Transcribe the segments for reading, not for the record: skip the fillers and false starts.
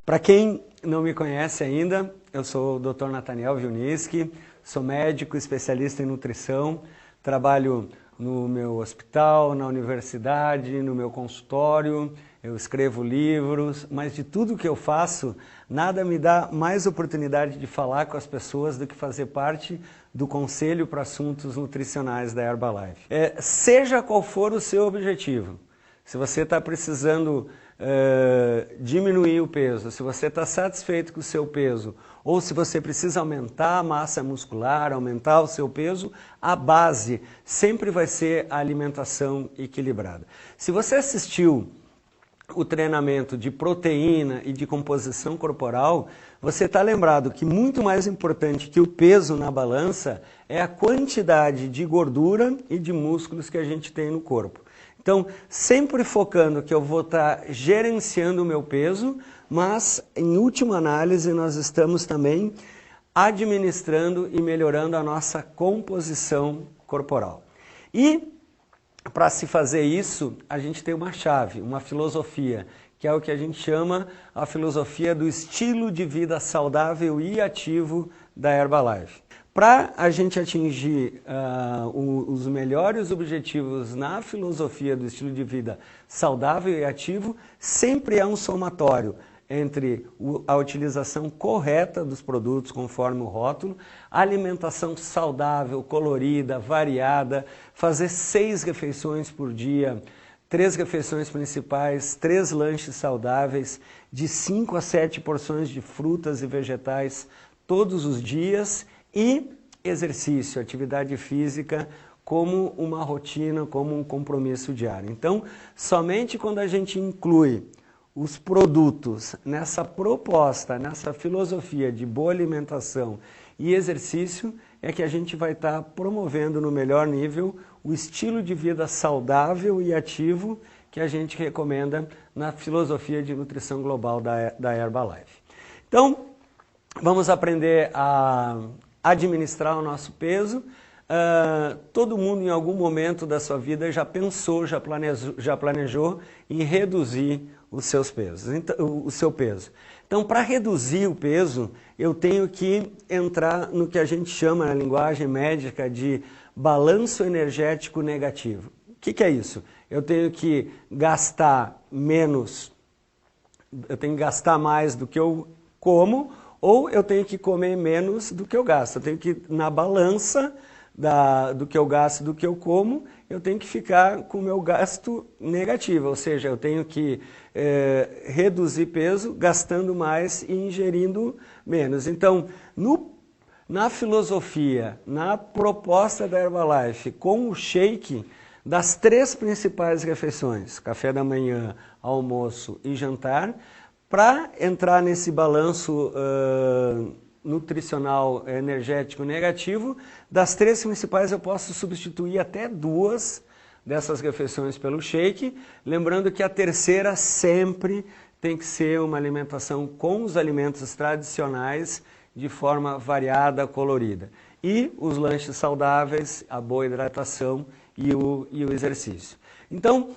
Para quem não me conhece ainda, eu sou o Dr. Nathaniel Wilniski, sou médico especialista em nutrição, trabalho no meu hospital, na universidade, no meu consultório, eu escrevo livros, mas de tudo que eu faço, nada me dá mais oportunidade de falar com as pessoas do que fazer parte do Conselho para Assuntos Nutricionais da Herbalife. Seja qual for o seu objetivo, se você está precisando diminuir o peso, se você está satisfeito com o seu peso, ou se você precisa aumentar a massa muscular, aumentar o seu peso, a base sempre vai ser a alimentação equilibrada. Se você assistiu o treinamento de proteína e de composição corporal, você está lembrado que muito mais importante que o peso na balança é a quantidade de gordura e de músculos que a gente tem no corpo. Então, sempre focando que eu vou estar gerenciando o meu peso, mas, em última análise, nós estamos também administrando e melhorando a nossa composição corporal. E, para se fazer isso, a gente tem uma chave, uma filosofia, que é o que a gente chama a filosofia do estilo de vida saudável e ativo da Herbalife. Para a gente atingir os melhores objetivos na filosofia do estilo de vida saudável e ativo, sempre é um somatório entre a utilização correta dos produtos conforme o rótulo, alimentação saudável, colorida, variada, fazer 6 refeições por dia, 3 refeições principais, 3 lanches saudáveis, de 5 a 7 porções de frutas e vegetais todos os dias e exercício, atividade física como uma rotina, como um compromisso diário. Então, somente quando a gente inclui os produtos nessa proposta, nessa filosofia de boa alimentação e exercício, é que a gente vai estar promovendo no melhor nível o estilo de vida saudável e ativo que a gente recomenda na filosofia de nutrição global da Herbalife. Então, vamos aprender a administrar o nosso peso. Todo mundo em algum momento da sua vida já pensou, já planejou em reduzir os seus pesos, o seu peso. Então, para reduzir o peso, eu tenho que entrar no que a gente chama na linguagem médica de balanço energético negativo. O que é isso? Eu tenho que gastar menos, eu tenho que gastar mais do que eu como, ou eu tenho que comer menos do que eu gasto. Eu tenho que, na balança do que eu gasto e do que eu como, eu tenho que ficar com o meu gasto negativo, ou seja, eu tenho que reduzir peso gastando mais e ingerindo menos. Então, na filosofia, na proposta da Herbalife, com o shake, das 3 principais refeições, café da manhã, almoço e jantar, para entrar nesse balanço nutricional energético negativo, das 3 principais eu posso substituir até 2 dessas refeições pelo shake, lembrando que a terceira sempre tem que ser uma alimentação com os alimentos tradicionais de forma variada, colorida. E os lanches saudáveis, a boa hidratação e o exercício. Então,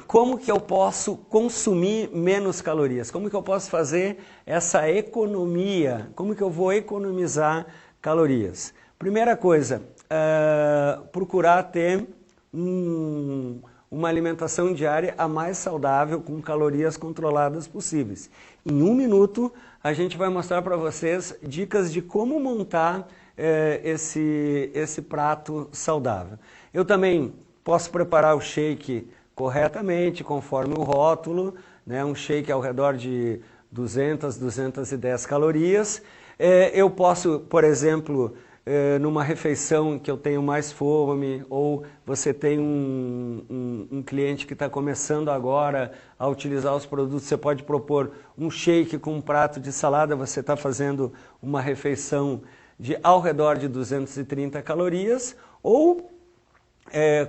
como que eu posso consumir menos calorias? Como que eu posso fazer essa economia? Como que eu vou economizar calorias? Primeira coisa, procurar ter uma alimentação diária a mais saudável, com calorias controladas possíveis. Em 1 minuto, a gente vai mostrar para vocês dicas de como montar esse prato saudável. Eu também posso preparar o shake corretamente, conforme o rótulo, né? Um shake ao redor de 200, 210 calorias. Eu posso, por exemplo, numa refeição que eu tenho mais fome, ou você tem um cliente que está começando agora a utilizar os produtos, você pode propor um shake com um prato de salada, você está fazendo uma refeição de ao redor de 230 calorias, ou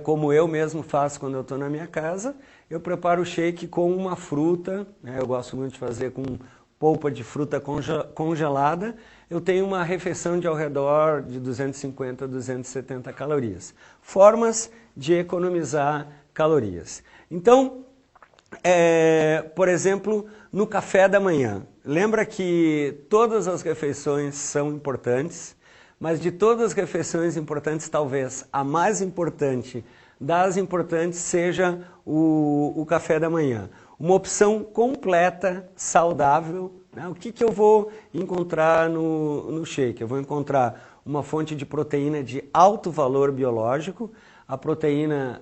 como eu mesmo faço quando eu estou na minha casa, eu preparo o shake com uma fruta, né? Eu gosto muito de fazer com polpa de fruta congelada, eu tenho uma refeição de ao redor de 250 a 270 calorias. Formas de economizar calorias. Então, por exemplo, no café da manhã. Lembra que todas as refeições são importantes, mas de todas as refeições importantes, talvez a mais importante das importantes seja o café da manhã. Uma opção completa, saudável, né? O que eu vou encontrar no shake? Eu vou encontrar uma fonte de proteína de alto valor biológico, a proteína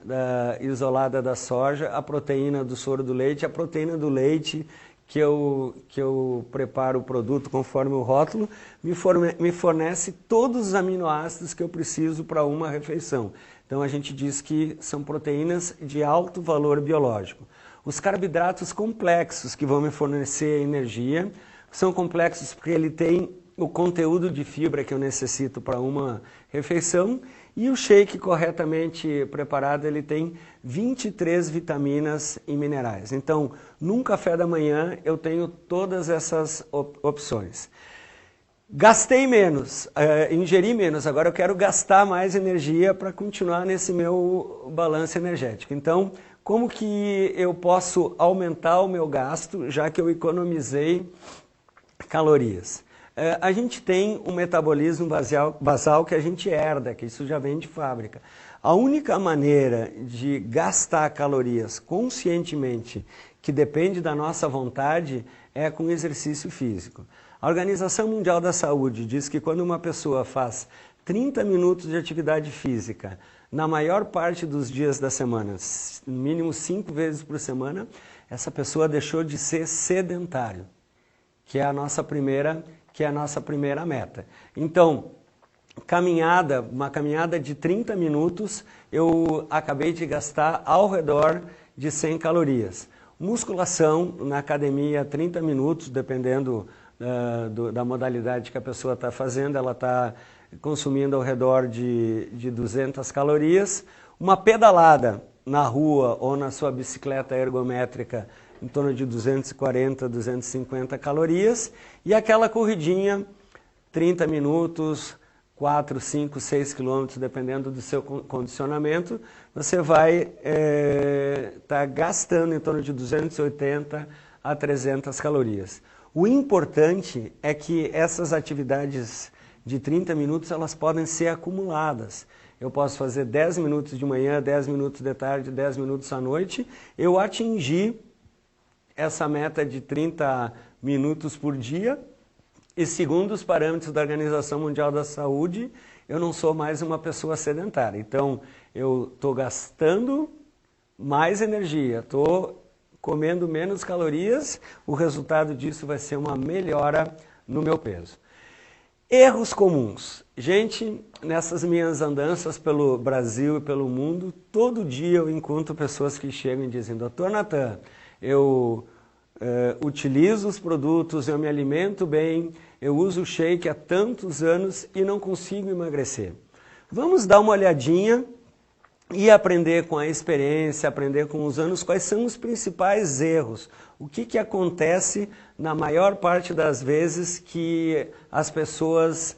isolada da soja, a proteína do soro do leite, a proteína do leite que eu preparo o produto conforme o rótulo, me fornece todos os aminoácidos que eu preciso para uma refeição. Então a gente diz que são proteínas de alto valor biológico. Os carboidratos complexos que vão me fornecer energia são complexos porque ele tem o conteúdo de fibra que eu necessito para uma refeição, e o shake corretamente preparado ele tem 23 vitaminas e minerais. Então, num café da manhã eu tenho todas essas opções. Gastei menos, ingeri menos, agora eu quero gastar mais energia para continuar nesse meu balanço energético. Então, como que eu posso aumentar o meu gasto, já que eu economizei calorias? A gente tem um metabolismo basal que a gente herda, que isso já vem de fábrica. A única maneira de gastar calorias conscientemente, que depende da nossa vontade, é com exercício físico. A Organização Mundial da Saúde diz que quando uma pessoa faz 30 minutos de atividade física, na maior parte dos dias da semana, no mínimo 5 vezes por semana, essa pessoa deixou de ser sedentário, que é a nossa primeira meta. Então, uma caminhada de 30 minutos, eu acabei de gastar ao redor de 100 calorias. Musculação na academia, 30 minutos, dependendo da modalidade que a pessoa está fazendo, ela está consumindo ao redor de 200 calorias. Uma pedalada na rua ou na sua bicicleta ergométrica, em torno de 240, 250 calorias, e aquela corridinha, 30 minutos, 4, 5, 6 quilômetros, dependendo do seu condicionamento, você vai estar gastando em torno de 280 a 300 calorias. O importante é que essas atividades de 30 minutos, elas podem ser acumuladas. Eu posso fazer 10 minutos de manhã, 10 minutos de tarde, 10 minutos à noite, eu atingi essa meta de 30 minutos por dia, e segundo os parâmetros da Organização Mundial da Saúde, eu não sou mais uma pessoa sedentária. Então, eu estou gastando mais energia, estou comendo menos calorias, o resultado disso vai ser uma melhora no meu peso. Erros comuns. Gente, nessas minhas andanças pelo Brasil e pelo mundo, todo dia eu encontro pessoas que chegam e dizem: Dr. Natan, eu utilizo os produtos, eu me alimento bem, eu uso o shake há tantos anos e não consigo emagrecer. Vamos dar uma olhadinha e aprender com a experiência, aprender com os anos quais são os principais erros. O que acontece na maior parte das vezes que as pessoas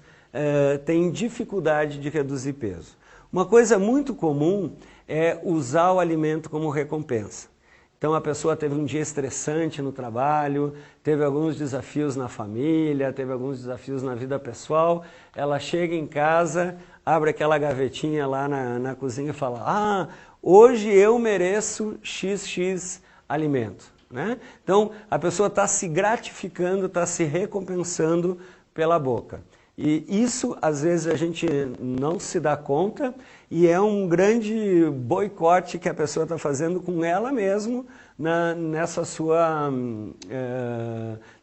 têm dificuldade de reduzir peso. Uma coisa muito comum é usar o alimento como recompensa. Então a pessoa teve um dia estressante no trabalho, teve alguns desafios na família, teve alguns desafios na vida pessoal, ela chega em casa, abre aquela gavetinha lá na cozinha e fala: ah, hoje eu mereço XX alimento. Né? Então a pessoa está se gratificando, está se recompensando pela boca. E isso, às vezes, a gente não se dá conta e é um grande boicote que a pessoa está fazendo com ela mesma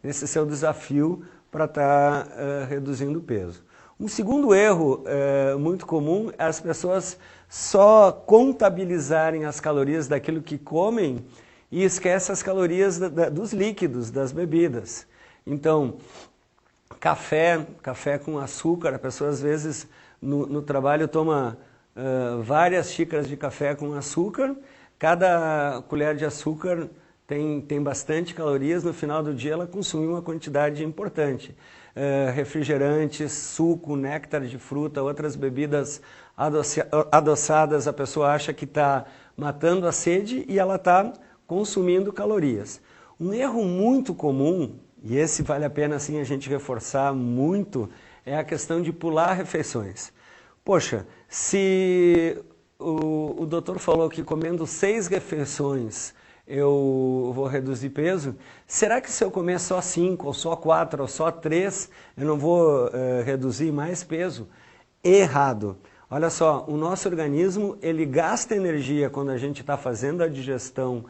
nesse seu desafio para estar reduzindo o peso. Um segundo erro muito comum é as pessoas só contabilizarem as calorias daquilo que comem e esquecem as calorias dos líquidos, das bebidas. Então, café com açúcar, a pessoa às vezes no trabalho toma várias xícaras de café com açúcar, cada colher de açúcar tem bastante calorias, no final do dia ela consumiu uma quantidade importante. Refrigerantes, suco, néctar de fruta, outras bebidas adoçadas, a pessoa acha que está matando a sede e ela está consumindo calorias. Um erro muito comum, e esse vale a pena assim, a gente reforçar muito, é a questão de pular refeições. Poxa, se o doutor falou que comendo 6 refeições eu vou reduzir peso, será que se eu comer só 5, ou só 4, ou só 3, eu não vou reduzir mais peso? Errado. Olha só, o nosso organismo, ele gasta energia quando a gente está fazendo a digestão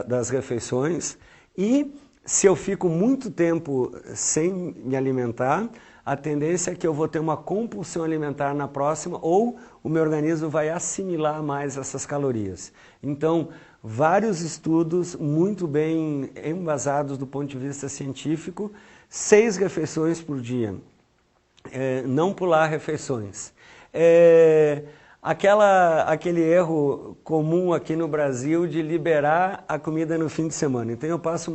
das refeições, e se eu fico muito tempo sem me alimentar, a tendência é que eu vou ter uma compulsão alimentar na próxima, ou o meu organismo vai assimilar mais essas calorias. Então, vários estudos muito bem embasados do ponto de vista científico, 6 refeições por dia, não pular refeições. Aquele erro comum aqui no Brasil de liberar a comida no fim de semana. Então eu passo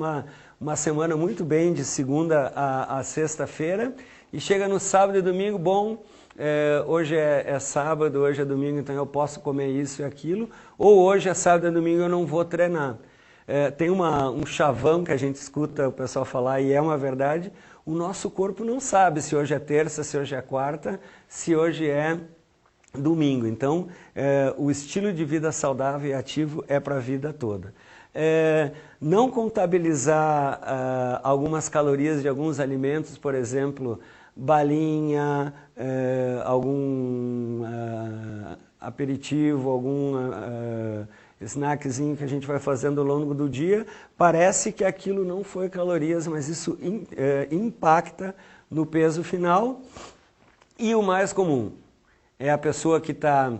uma semana muito bem, de segunda a sexta-feira, e chega no sábado e domingo, bom, hoje é sábado, hoje é domingo, então eu posso comer isso e aquilo, ou hoje é sábado e domingo eu não vou treinar. Tem um chavão que a gente escuta o pessoal falar, e é uma verdade, o nosso corpo não sabe se hoje é terça, se hoje é quarta, se hoje é domingo. Então, o estilo de vida saudável e ativo é para a vida toda. Não contabilizar algumas calorias de alguns alimentos, por exemplo, balinha, algum aperitivo, algum snackzinho que a gente vai fazendo ao longo do dia, parece que aquilo não foi calorias, mas isso impacta no peso final. E o mais comum é a pessoa que está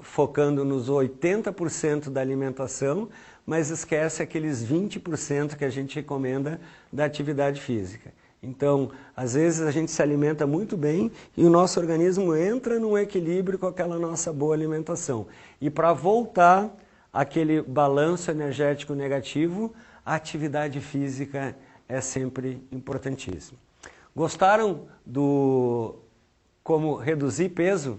focando nos 80% da alimentação, mas esquece aqueles 20% que a gente recomenda da atividade física. Então, às vezes a gente se alimenta muito bem e o nosso organismo entra num equilíbrio com aquela nossa boa alimentação. E para voltar àquele balanço energético negativo, a atividade física é sempre importantíssima. Gostaram do como reduzir peso?